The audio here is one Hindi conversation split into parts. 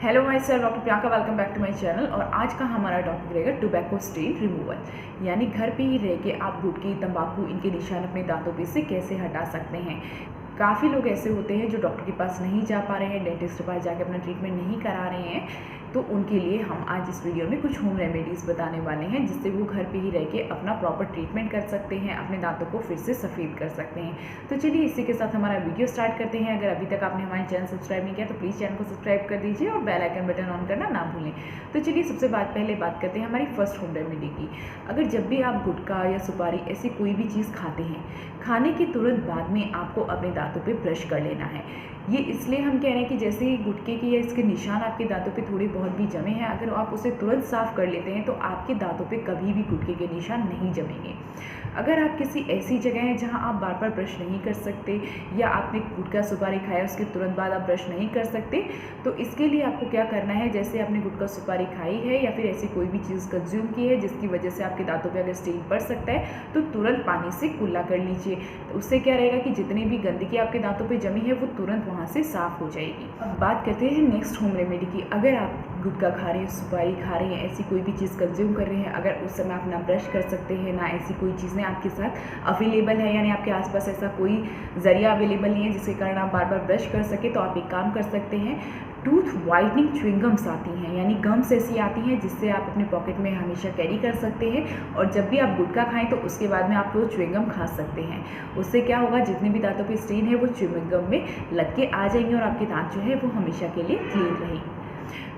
Hello my self doctor Priyanka, welcome back to my channel. और आज का हमारा टॉपिक रहेगा टोबैको स्टेन रिमूवल, यानी घर पे ही रह के आप गुटखे, तंबाकू इनके निशान अपने दांतों पे से कैसे हटा सकते हैं। काफ़ी लोग ऐसे होते हैं जो डॉक्टर के पास नहीं जा पा रहे हैं, डेंटिस्ट के पास जाके अपना ट्रीटमेंट नहीं करा रहे हैं, तो उनके लिए हम आज इस वीडियो में कुछ होम रेमेडीज़ बताने वाले हैं जिससे वो घर पे ही रह के अपना प्रॉपर ट्रीटमेंट कर सकते हैं, अपने दांतों को फिर से सफ़ेद कर सकते हैं। तो चलिए इसी के साथ हमारा वीडियो स्टार्ट करते हैं। अगर अभी तक आपने हमारे चैनल सब्सक्राइब नहीं किया तो प्लीज़ चैनल को सब्सक्राइब कर दीजिए और बेल आइकन बटन ऑन करना ना भूलें। तो चलिए सबसे पहले बात करते हैं हमारी फर्स्ट होम रेमेडी की। अगर जब भी आप गुटखा या सुपारी ऐसी कोई भी चीज़ खाते हैं, खाने के तुरंत बाद में आपको अपने दांतों पे ब्रश कर लेना है। ये इसलिए हम कह रहे हैं कि जैसे ही गुटखे की या इसके निशान आपके दांतों पे थोड़े बहुत भी जमे हैं, अगर आप उसे तुरंत साफ़ कर लेते हैं तो आपके दांतों पे कभी भी गुटखे के निशान नहीं जमेंगे। अगर आप किसी ऐसी जगह हैं जहां आप बार बार ब्रश नहीं कर सकते, या आपने गुटखा सुपारी खाया उसके तुरंत बाद आप ब्रश नहीं कर सकते, तो इसके लिए आपको क्या करना है, जैसे आपने गुटखा सुपारी खाई है या फिर ऐसी कोई भी चीज़ कंज्यूम की है जिसकी वजह से आपके दांतों पे अगर स्टेन पड़ सकता है, तो तुरंत पानी से कुल्ला कर लीजिए। तो उससे क्या रहेगा कि जितनी भी गंदगी आपके दांतों पे जमी है वो तुरंत वहाँ से साफ़ हो जाएगी। अब बात करते हैं नेक्स्ट होम रेमेडी की। अगर आप गुटखा खा रहे हैं, सुपारी खा रहे हैं, ऐसी कोई भी चीज़ कंज्यूम कर रहे हैं, अगर उस समय आप ना ब्रश कर सकते हैं, ना ऐसी कोई चीज़ें आपके साथ अवेलेबल है, यानी आपके आसपास ऐसा कोई ज़रिया अवेलेबल नहीं है जिसके कारण आप बार बार ब्रश कर सके, तो आप एक काम कर सकते हैं। टूथ वाइटनिंग च्युइंगम्स आती हैं, यानी गम्स ऐसी आती हैं जिससे आप अपने पॉकेट में हमेशा कैरी कर सकते हैं, और जब भी आप गुटखा खाएं तो उसके बाद में आप वो च्युइंगम खा सकते हैं। उससे क्या होगा, जितने भी दांतों पे स्टेन है वो च्युइंगम में लग के आ जाएंगे और आपके दांत जो है वो हमेशा के लिए क्लीन रहेंगे।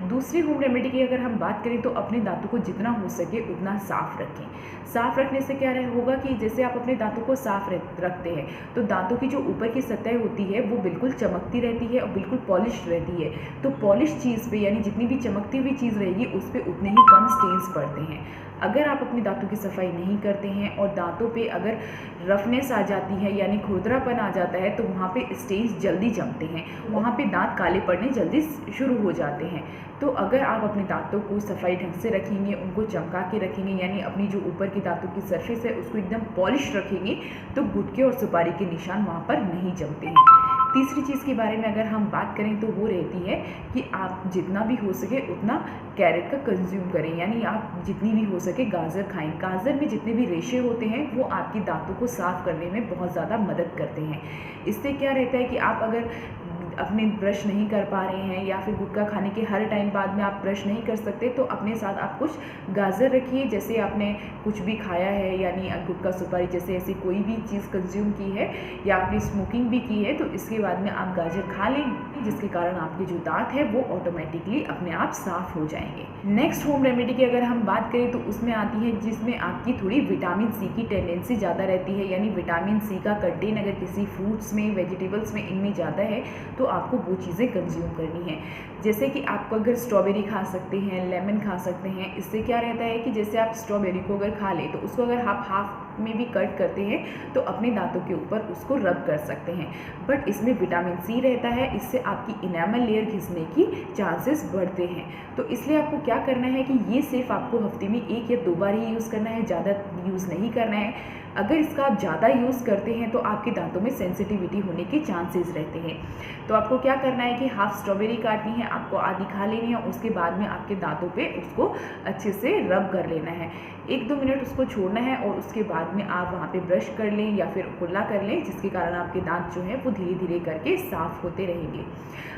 दूसरी होम रेमेडी की अगर हम बात करें तो अपने दांतों को जितना हो सके उतना साफ़ रखें। साफ़ रखने से क्या होगा कि जैसे आप अपने दांतों को साफ़ रखते हैं तो दांतों की जो ऊपर की सतह होती है वो बिल्कुल चमकती रहती है और बिल्कुल पॉलिश रहती है। तो पॉलिश चीज़ पे, यानी जितनी भी चमकती हुई चीज़ रहेगी उस पर उतने ही कम स्टेन्स पड़ते हैं। अगर आप अपने दांतों की सफाई नहीं करते हैं और दांतों पे अगर रफनेस आ जाती है, यानी खुरदरापन आ जाता है, तो वहाँ पे स्टेन्स जल्दी जमते हैं, वहाँ पे दांत काले पड़ने जल्दी शुरू हो जाते हैं। तो अगर आप अपने दांतों को सफाई ढंग से रखेंगे, उनको चमका के रखेंगे, यानी अपनी जो ऊपर की दांतों की सरफेस है उसको एकदम पॉलिश रखेंगे, तो गुटखे और सुपारी के निशान वहाँ पर नहीं जमते हैं। तीसरी चीज़ के बारे में अगर हम बात करें तो वो रहती है कि आप जितना भी हो सके उतना कैरेट का कंज्यूम करें, यानी आप जितनी भी हो सके गाजर खाएं। गाजर में जितने भी रेशे होते हैं वो आपकी दांतों को साफ़ करने में बहुत ज़्यादा मदद करते हैं। इससे क्या रहता है कि आप अगर अपने ब्रश नहीं कर पा रहे हैं या फिर गुटखा खाने के हर टाइम बाद में आप ब्रश नहीं कर सकते, तो अपने साथ आप कुछ गाजर रखिए। जैसे आपने कुछ भी खाया है, यानी गुटखा सुपारी जैसे ऐसी कोई भी चीज़ कंज्यूम की है या आपने स्मोकिंग भी की है, तो इसके बाद में आप गाजर खा लें, जिसके कारण आपके जो दांत है वो ऑटोमेटिकली अपने आप साफ़ हो जाएंगे। नेक्स्ट होम रेमेडी की अगर हम बात करें तो उसमें आती है जिसमें आपकी थोड़ी विटामिन सी की टेंडेंसी ज़्यादा रहती है, यानी विटामिन सी का कंटेंट अगर किसी फ्रूट्स में, वेजिटेबल्स में, इनमें ज़्यादा है तो आपको वो चीज़ें कंज्यूम करनी है। जैसे कि आपको अगर स्ट्रॉबेरी खा सकते हैं, लेमन खा सकते हैं। इससे क्या रहता है कि जैसे आप स्ट्रॉबेरी को अगर खा लें तो उसको अगर आप हाफ में भी कट करते हैं तो अपने दांतों के ऊपर उसको रब कर सकते हैं, बट इसमें विटामिन सी रहता है, इससे आपकी इनेमल लेयर घिसने की चांसेस बढ़ते हैं। तो इसलिए आपको क्या करना है कि ये सिर्फ आपको हफ्ते में 1 या 2 बार ही यूज़ करना है, ज़्यादा यूज़ नहीं करना है। अगर इसका आप ज़्यादा यूज़ करते हैं तो आपके दांतों में सेंसिटिविटी होने के चांसेस रहते हैं। तो आपको क्या करना है कि हाफ स्ट्रॉबेरी काटनी है, आपको आधी खा लेनी है, उसके बाद में आपके दांतों पे उसको अच्छे से रब कर लेना है। 1-2 मिनट उसको छोड़ना है और उसके बाद में आप वहाँ पे ब्रश कर लें या फिर कुल्ला कर लें, जिसके कारण आपके दांत जो है वो धीरे धीरे करके साफ़ होते रहेंगे।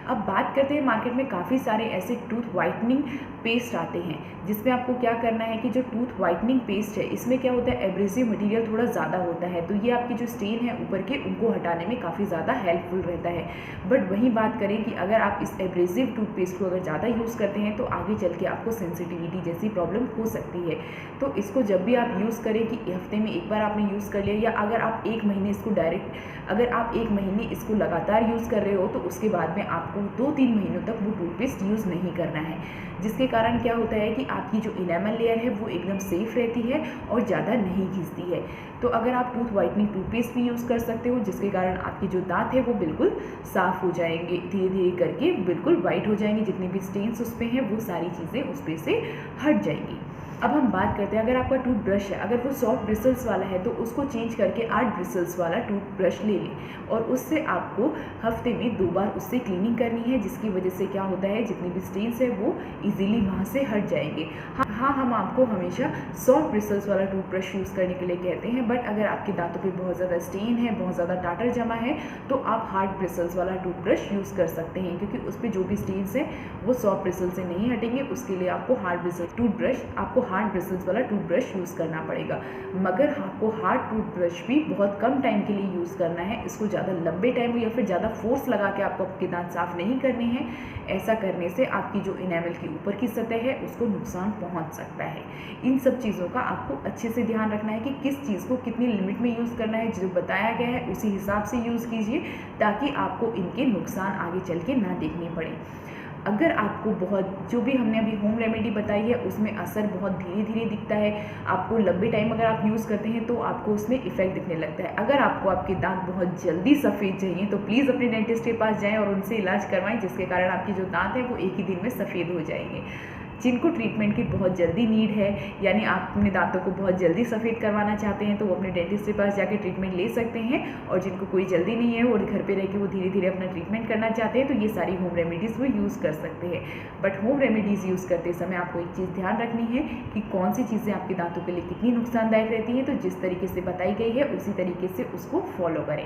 अब बात करते हैं, मार्केट में काफ़ी सारे ऐसे टूथ वाइटनिंग पेस्ट आते हैं जिसमें आपको क्या करना है कि जो टूथ वाइटनिंग पेस्ट है इसमें क्या होता है, एब्रेसिव मटेरियल थोड़ा ज़्यादा होता है, तो ये आपकी जो स्टेन है ऊपर के उनको हटाने में काफ़ी ज़्यादा हेल्पफुल रहता है। बट वहीं बात करें कि अगर आप इस एब्रेसिव टूथपेस्ट को अगर ज़्यादा यूज़ करते हैं तो आगे चल के आपको सेंसिटिविटी जैसी प्रॉब्लम हो सकती है। तो इसको जब भी आप यूज़ करें कि हफ्ते में 1 बार आपने यूज़ कर लिया, या अगर आप 1 महीने इसको अगर आप 1 महीने इसको लगातार यूज़ कर रहे हो तो उसके बाद में आपको 2-3 महीनों तक वो टूथपेस्ट यूज़ नहीं करना है, जिसके कारण क्या होता है कि आपकी जो इनेमल लेयर है वो एकदम सेफ रहती है और ज़्यादा नहीं घिसती है। तो अगर आप टूथ वाइटनिंग टूथपेस्ट भी यूज़ कर सकते हो, जिसके कारण आपके जो दांत है वो बिल्कुल साफ़ हो जाएंगे, धीरे धीरे करके बिल्कुल वाइट हो जाएंगे, जितने भी स्टेन्स उस पर हैं वो सारी चीज़ें उस पर से हट जाएंगी। अब हम बात करते हैं, अगर आपका टूथब्रश है, अगर वो सॉफ्ट ब्रिसल्स वाला है तो उसको चेंज करके 8 ब्रिसल्स वाला टूथब्रश ले लें और उससे आपको हफ्ते में 2 बार उससे क्लीनिंग करनी है, जिसकी वजह से क्या होता है, जितनी भी स्टेन्स है वो इजीली वहाँ से हट जाएंगे। हाँ, हम आपको हमेशा सॉफ्ट ब्रिसल्स वाला टूथब्रश यूज़ करने के लिए कहते हैं, बट अगर आपके दांतों पे बहुत ज़्यादा स्टेन है, बहुत ज़्यादा टाटर जमा है, तो आप हार्ड ब्रिसल्स वाला टूथब्रश यूज़ कर सकते हैं, क्योंकि उस पर जो भी स्टेन्स हैं वो सॉफ्ट ब्रिसल्स से नहीं हटेंगे। उसके लिए आपको हार्ड ब्रिसल्स वाला टूथब्रश यूज़ करना पड़ेगा। मगर आपको हार्ड टूथब्रश भी बहुत कम टाइम के लिए यूज़ करना है, इसको ज़्यादा लंबे टाइम या फिर ज़्यादा फोर्स लगा के आपको आपके दांत साफ नहीं करने हैं। ऐसा करने से आपकी जो इनेमल की ऊपर की सतह है उसको नुकसान पहुंच सकता है। इन सब चीज़ों का आपको अच्छे से ध्यान रखना है कि किस चीज़ को कितनी लिमिट में यूज़ करना है, जो बताया गया है उसी हिसाब से यूज़ कीजिए, ताकि आपको इनके नुकसान आगे चल के ना देखने पड़े। अगर आपको जो भी हमने अभी होम रेमेडी बताई है उसमें असर बहुत धीरे धीरे दिखता है, आपको लंबे टाइम अगर आप यूज़ करते हैं तो आपको उसमें इफेक्ट दिखने लगता है। अगर आपको आपके दांत बहुत जल्दी सफ़ेद चाहिए तो प्लीज़ अपने डेंटिस्ट के पास जाएं और उनसे इलाज करवाएं, जिसके कारण आपके जो दांत हैं वो एक ही दिन में सफ़ेद हो जाएंगे। जिनको ट्रीटमेंट की बहुत जल्दी नीड है, यानी आप अपने दांतों को बहुत जल्दी सफ़ेद करवाना चाहते हैं, तो वो अपने डेंटिस्ट के पास जाके ट्रीटमेंट ले सकते हैं। और जिनको कोई जल्दी नहीं है और घर पे रह के वो धीरे धीरे अपना ट्रीटमेंट करना चाहते हैं, तो ये सारी होम रेमेडीज़ वो यूज़ कर सकते हैं। बट होम रेमेडीज़ यूज़ करते समय आपको एक चीज़ ध्यान रखनी है कि कौन सी चीज़ें आपके दांतों के लिए कितनी नुकसानदायक रहती हैं, तो जिस तरीके से बताई गई है उसी तरीके से उसको फॉलो करें।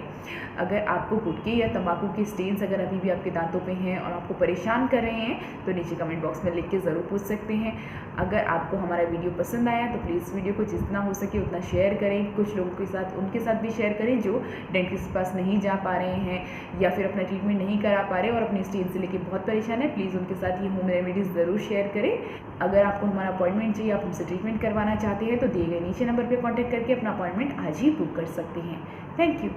अगर आपको गुटखे या तंबाकू के स्टेन्स अगर अभी भी आपके दांतों पे हैं और आपको परेशान कर रहे हैं, तो नीचे कमेंट बॉक्स में लिख के ज़रूर पूछ सकते हैं। अगर आपको हमारा वीडियो पसंद आया तो प्लीज़ वीडियो को जितना हो सके उतना शेयर करें, कुछ लोगों के साथ उनके साथ भी शेयर करें जो डेंटिस्ट के पास नहीं जा पा रहे हैं या फिर अपना ट्रीटमेंट नहीं करा पा रहे और अपने स्टेन से लेके बहुत परेशान है। प्लीज़ उनके साथ ये होम रेमेडीज़ ज़रूर शेयर करें। अगर आपको हमारा अपॉइंटमेंट चाहिए, आप हमसे ट्रीटमेंट करवाना चाहते हैं, तो दिए गए नीचे नंबर पर कॉन्टैक्ट करके अपना अपॉइंटमेंट आज ही बुक कर सकते हैं। Thank you.